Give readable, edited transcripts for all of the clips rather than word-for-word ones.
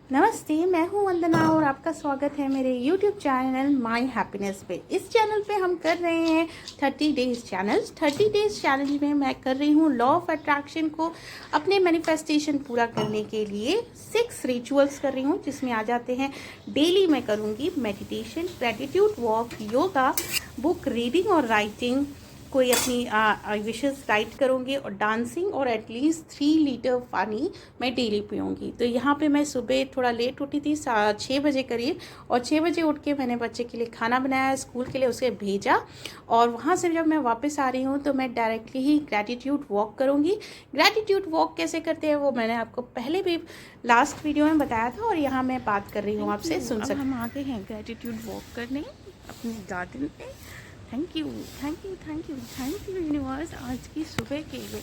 नमस्ते, मैं हूं वंदना और आपका स्वागत है मेरे YouTube चैनल माय हैप्पीनेस पे। इस चैनल पे हम कर रहे हैं 30 डेज चैलेंज। 30 डेज चैलेंज में मैं कर रही हूं लॉ ऑफ अट्रैक्शन को अपने मैनिफेस्टेशन पूरा करने के लिए 6 रिचुअल्स कर रही हूं, जिसमें आ जाते हैं डेली मैं करूंगी meditation, gratitude walk, yoga, book reading और राइटिंग, कोई अपनी विशेस राइट करूँगी और डांसिंग, और एटलीस्ट 3 लीटर पानी मैं डेली पीऊँगी। तो यहाँ पे मैं सुबह थोड़ा लेट उठी थी, 6 बजे करीब, और 6 बजे उठ के मैंने बच्चे के लिए खाना बनाया, स्कूल के लिए उसे भेजा, और वहाँ से जब मैं वापस आ रही हूँ तो मैं डायरेक्टली ही ग्रैटिट्यूड वॉक करूँगी। ग्रैटिट्यूड वॉक कैसे करते हैं वो मैंने आपको पहले भी लास्ट वीडियो में बताया था, और यहाँ मैं बात कर रही हूँ आपसे, सुन सकते। हम आ गए हैं ग्रेटिट्यूड वॉक करने अपने गार्डन पे। Thank you thank you thank you thank you universe आज की सुबह के लिए।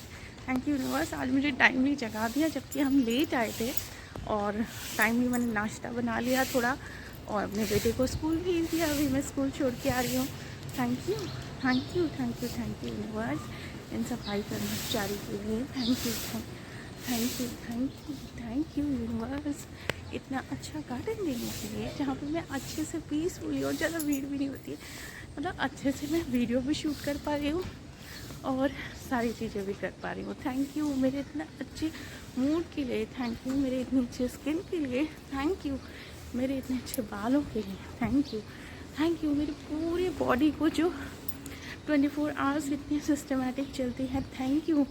थैंक यू यूनिवर्स, आज मुझे टाइमली जगा दिया जबकि हम लेट आए थे, और टाइमली मैंने नाश्ता बना लिया थोड़ा, और अपने बेटे को स्कूल भेज दिया। अभी मैं स्कूल छोड़ के आ रही हूँ। Thank you thank you thank you thank you universe, इन सफाई कर्मचारी के लिए thank you thank you thank you thank you universe, इतना अच्छा गार्डन देने के लिए जहाँ पे मैं अच्छे से पीसफुली और ज़्यादा भीड़ भी नहीं होती है, मतलब अच्छे से मैं वीडियो भी शूट कर पा रही हूँ और सारी चीज़ें भी कर पा रही हूँ। थैंक यू मेरे इतना अच्छे मूड के लिए, थैंक यू मेरे इतनी अच्छे स्किन के लिए, थैंक यू मेरे इतने अच्छे बालों के लिए, थैंक यू मेरी पूरी बॉडी को जो 24 आवर्स इतनी सिस्टमेटिक चलती है। थैंक यू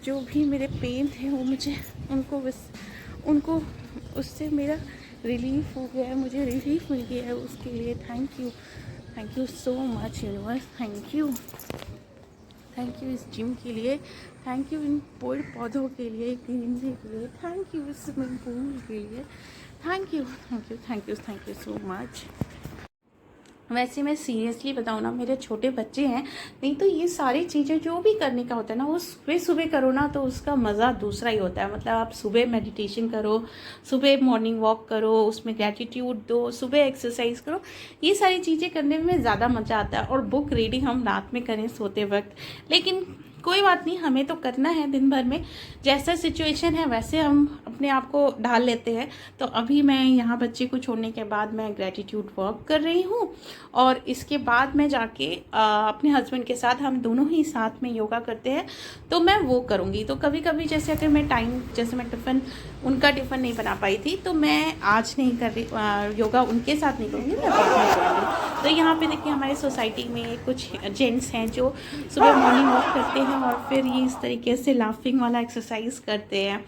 जो भी मेरे पेन थे वो मुझे उनको उससे मेरा रिलीफ हो गया है, मुझे रिलीफ मिल गया है, उसके लिए thank you so much universe. Thank you इस जिम के लिए, थैंक यू इन पेड़ पौधों के लिए, ग्रीनरी के लिए, थैंक यू इस स्विमिंग पूल के लिए, थैंक यू सो मच। वैसे मैं सीरियसली बताऊँ ना, मेरे छोटे बच्चे हैं, नहीं तो ये सारी चीज़ें जो भी करने का होता है ना, वो सुबह सुबह करो ना तो उसका मज़ा दूसरा ही होता है। मतलब आप सुबह मेडिटेशन करो, सुबह मॉर्निंग वॉक करो, उसमें ग्रैटिट्यूड दो, सुबह एक्सरसाइज करो, ये सारी चीज़ें करने में ज़्यादा मज़ा आता है। और बुक रीडिंग हम रात में करें सोते वक्त, लेकिन कोई बात नहीं, हमें तो करना है दिन भर में, जैसा सिचुएशन है वैसे हम अपने आप को ढाल लेते हैं। तो अभी मैं यहाँ बच्चे को छोड़ने के बाद मैं ग्रैटिट्यूड वर्क कर रही हूँ, और इसके बाद मैं जाके अपने हस्बैंड के साथ, हम दोनों ही साथ में योगा करते हैं, तो मैं वो करूँगी। तो कभी कभी जैसे अगर मैं जैसे मैं उनका टिफ़िन नहीं बना पाई थी, तो मैं आज नहीं कर रही योगा, उनके साथ नहीं करूँगी, मैं बाद में करूँगी। तो यहाँ पे देखिए हमारे सोसाइटी में कुछ जेंट्स हैं जो सुबह मॉर्निंग वॉक करते हैं और फिर ये इस तरीके से लाफिंग वाला एक्सरसाइज करते हैं।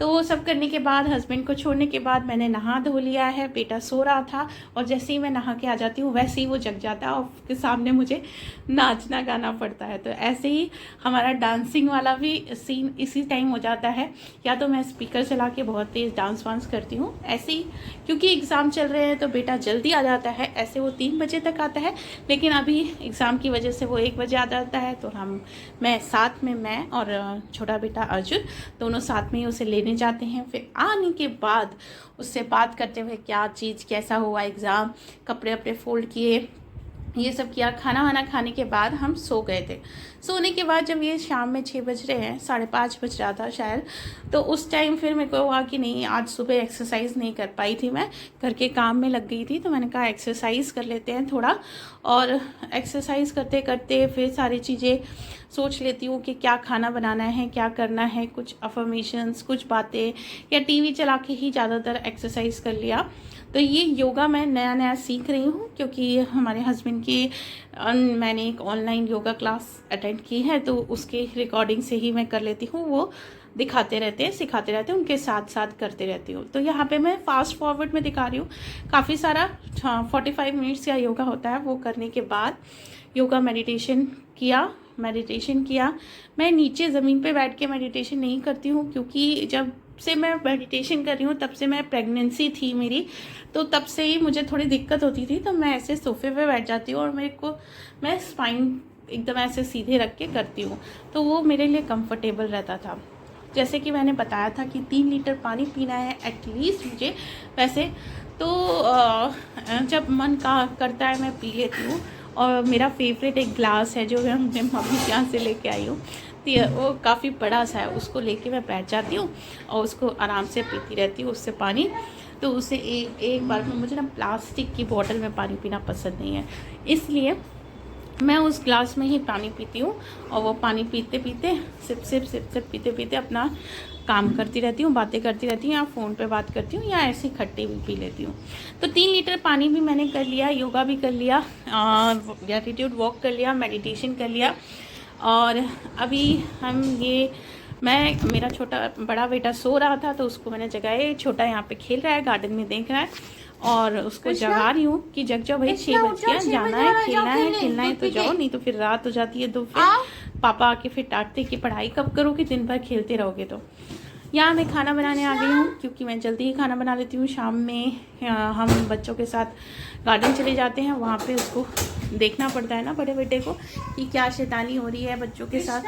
तो वो सब करने के बाद, हस्बैंड को छोड़ने के बाद, मैंने नहा धो लिया है, बेटा सो रहा था, और जैसे ही मैं नहा के आ जाती हूँ वैसे ही वो जग जाता है और उसके सामने मुझे नाचना गाना पड़ता है। तो ऐसे ही हमारा डांसिंग वाला भी सीन इसी टाइम हो जाता है, या तो मैं स्पीकर चला के बहुत तेज़ डांस वांस करती हूँ ऐसे ही, क्योंकि एग्ज़ाम चल रहे हैं तो बेटा जल्दी आ जाता है। ऐसे वो 3 बजे तक आता है, लेकिन अभी एग्ज़ाम की वजह से वो 1 बजे आ जाता है। तो मैं साथ में, मैं और छोटा बेटा अर्जुन दोनों साथ में ही उसे लेने जाते हैं। फिर आने के बाद उससे बात करते हुए क्या चीज़ कैसा हुआ एग्ज़ाम, कपड़े अपने फोल्ड किए, ये सब किया। खाना वाना खाने के बाद हम सो गए थे। सोने के बाद जब ये शाम में 6 बज रहे हैं, 5:30 बज रहा था शायद, तो उस टाइम फिर मेरे को हुआ कि नहीं, आज सुबह एक्सरसाइज नहीं कर पाई थी, मैं घर के काम में लग गई थी, तो मैंने कहा एक्सरसाइज कर लेते हैं थोड़ा। और एक्सरसाइज करते करते फिर सारी चीज़ें सोच लेती हूँ कि क्या खाना बनाना है, क्या करना है, कुछ अफर्मेशंस, कुछ बातें, या टीवी चला के ही ज़्यादातर एक्सरसाइज कर लिया। तो ये योगा मैं नया नया सीख रही हूँ, क्योंकि हमारे हस्बैंड की मैंने एक ऑनलाइन योगा क्लास अटेंड की है, तो उसके रिकॉर्डिंग से ही मैं कर लेती हूँ। वो दिखाते रहते हैं, सिखाते रहते हैं, उनके साथ साथ करते रहती हूँ। तो यहाँ पे मैं फास्ट फॉरवर्ड में दिखा रही हूँ काफ़ी सारा। 45 मिनट्स का योगा होता है। वो करने के बाद योगा मेडिटेशन किया। मैं नीचे ज़मीन पे बैठ के मेडिटेशन नहीं करती हूँ, क्योंकि जब से मैं मेडिटेशन कर रही हूँ तब से, मैं प्रेगनेंसी थी मेरी, तो तब से ही मुझे थोड़ी दिक्कत होती थी। तो मैं ऐसे सोफे पे बैठ जाती हूँ, और मैं स्पाइन एकदम ऐसे सीधे रख के करती हूँ, तो वो मेरे लिए कंफर्टेबल रहता था। जैसे कि मैंने बताया था कि 3 लीटर पानी पीना है एटलीस्ट मुझे। वैसे तो जब मन का करता है मैं पी लेती हूँ। और मेरा फेवरेट एक ग्लास है जो मैं अपने मम्मी के यहाँ से लेके आई हूँ, तो वो काफ़ी बड़ा सा है, उसको लेके मैं बैठ जाती हूँ और उसको आराम से पीती रहती हूँ उससे पानी। तो उसे एक बार में मुझे ना प्लास्टिक की बॉटल में पानी पीना पसंद नहीं है, इसलिए मैं उस ग्लास में ही पानी पीती हूँ। और वो पानी पीते पीते सिप सिप सिप सिप पीते पीते अपना काम करती रहती हूँ, बातें करती रहती हूँ, या फ़ोन पे बात करती हूँ, या ऐसे खट्टे भी पी लेती हूँ। तो 3 लीटर पानी भी मैंने कर लिया, योगा भी कर लिया, ग्रैटिट्यूड वॉक कर लिया, मेडिटेशन कर लिया। और अभी हम मेरा बड़ा बेटा सो रहा था तो उसको मैंने जगाया। छोटा यहाँ पे खेल रहा है, गार्डन में देख रहा है, और उसको जगा रही हूँ कि जग जाओ भाई, 6 बज गया, जाना है, खेलना है तो जाओ, नहीं तो फिर रात हो जाती है, तो फिर पापा आके फिर डांटते कि पढ़ाई कब करोगे, दिन भर खेलते रहोगे। तो यहाँ मैं खाना बनाने आ गई हूँ, क्योंकि मैं जल्दी ही खाना बना लेती हूँ। शाम में हम बच्चों के साथ गार्डन चले जाते हैं, वहाँ पे उसको देखना पड़ता है ना बड़े बेटे को कि क्या शैतानी हो रही है बच्चों के साथ,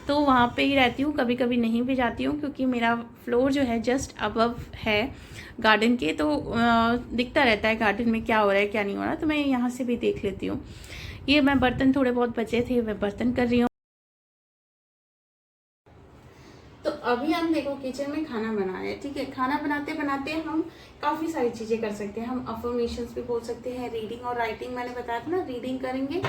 तो वहाँ पे ही रहती हूँ। कभी कभी नहीं भी जाती हूँ, क्योंकि मेरा फ्लोर जो है जस्ट अबव है गार्डन के, तो दिखता रहता है गार्डन में क्या हो रहा है क्या नहीं हो रहा, तो मैं यहाँ से भी देख लेती हूँ। ये मैं बर्तन थोड़े बहुत बचे थे, मैं बर्तन कर रही हूँ। तो अभी हम देखो किचन में खाना बना रहे हैं, ठीक है। खाना बनाते बनाते हम काफ़ी सारी चीज़ें कर सकते हैं। हम अफर्मेशंस भी बोल सकते हैं, रीडिंग और राइटिंग, मैंने बताया था ना, रीडिंग करेंगे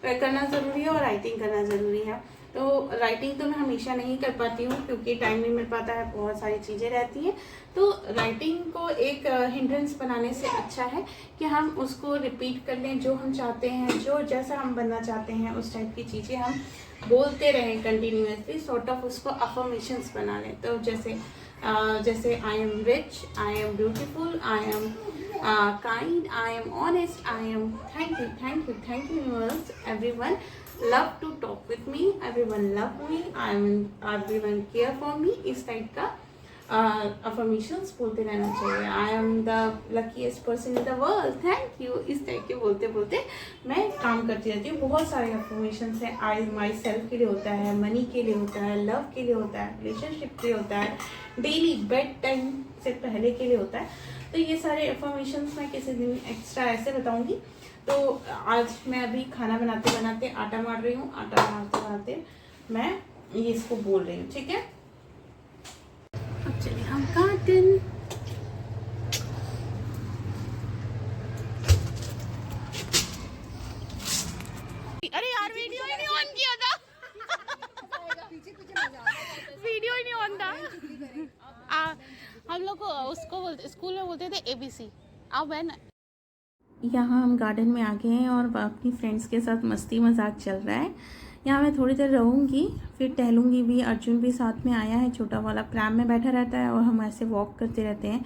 करना ज़रूरी है और राइटिंग करना ज़रूरी है। तो राइटिंग तो मैं हमेशा नहीं कर पाती हूँ, क्योंकि टाइम नहीं मिल पाता है, बहुत सारी चीज़ें रहती हैं। तो राइटिंग को एक हिंड्रेंस बनाने से अच्छा है कि हम उसको रिपीट कर लें, जो हम चाहते हैं, जो जैसा हम बनना चाहते हैं उस टाइप की चीज़ें हम बोलते रहें कंटिन्यूसली, सॉर्ट ऑफ उसको अफर्मेशंस बना लें। तो जैसे I am rich, I am beautiful, I am kind, I am honest, I am thank you universe, everyone love to talk with me, everyone love me, everyone care for me, इस type का affirmations बोलते रहना चाहिए। I am the luckiest person in the world, thank you, इस type के बोलते बोलते मैं काम करती रहती हूँ। बहुत सारे अफर्मेशंस हैं। आई माई सेल्फ के लिए होता है, मनी के लिए होता है, लव के लिए होता है, रिलेशनशिप के लिए होता है, डेली बेड टाइम से पहले के लिए होता है। तो ये सारे अफर्मेशंस मैं किसी दिन एक्स्ट्रा ऐसे बताऊंगी। तो आज मैं अभी खाना बनाते बनाते आटा मार रही हूँ, आटा बनाते बनाते मैं ये इसको बोल रही हूँ, ठीक है। अब चलिए हम गार्डन। अरे यार वीडियो ही नहीं ऑन किया था, वीडियो ही नहीं ऑन था। हम लोग को उसको स्कूल में बोलते थे ABC। अब है ना, यहाँ हम गार्डन में आ गए हैं और अपनी फ्रेंड्स के साथ मस्ती मजाक चल रहा है। यहाँ मैं थोड़ी देर रहूँगी, फिर टहलूँगी भी। अर्जुन भी साथ में आया है, छोटा वाला प्रैम में बैठा रहता है और हम ऐसे वॉक करते रहते हैं।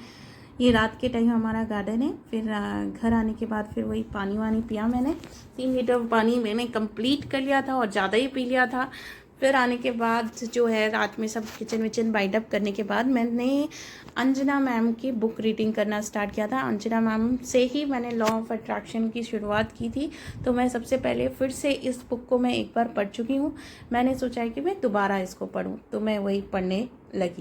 ये रात के टाइम हमारा गार्डन है। फिर घर आने के बाद फिर वही पानी वानी पिया मैंने। 3 लीटर पानी मैंने कंप्लीट कर लिया था और ज़्यादा ही पी लिया था। फिर आने के बाद जो है रात में सब किचन विचन वाइंड अप करने के बाद मैंने अंजना मैम की बुक रीडिंग करना स्टार्ट किया था। अंजना मैम से ही मैंने लॉ ऑफ अट्रैक्शन की शुरुआत की थी, तो मैं सबसे पहले फिर से इस बुक को मैं एक बार पढ़ चुकी हूँ। मैंने सोचा है कि मैं दोबारा इसको पढूं, तो मैं वही पढ़ने लगी।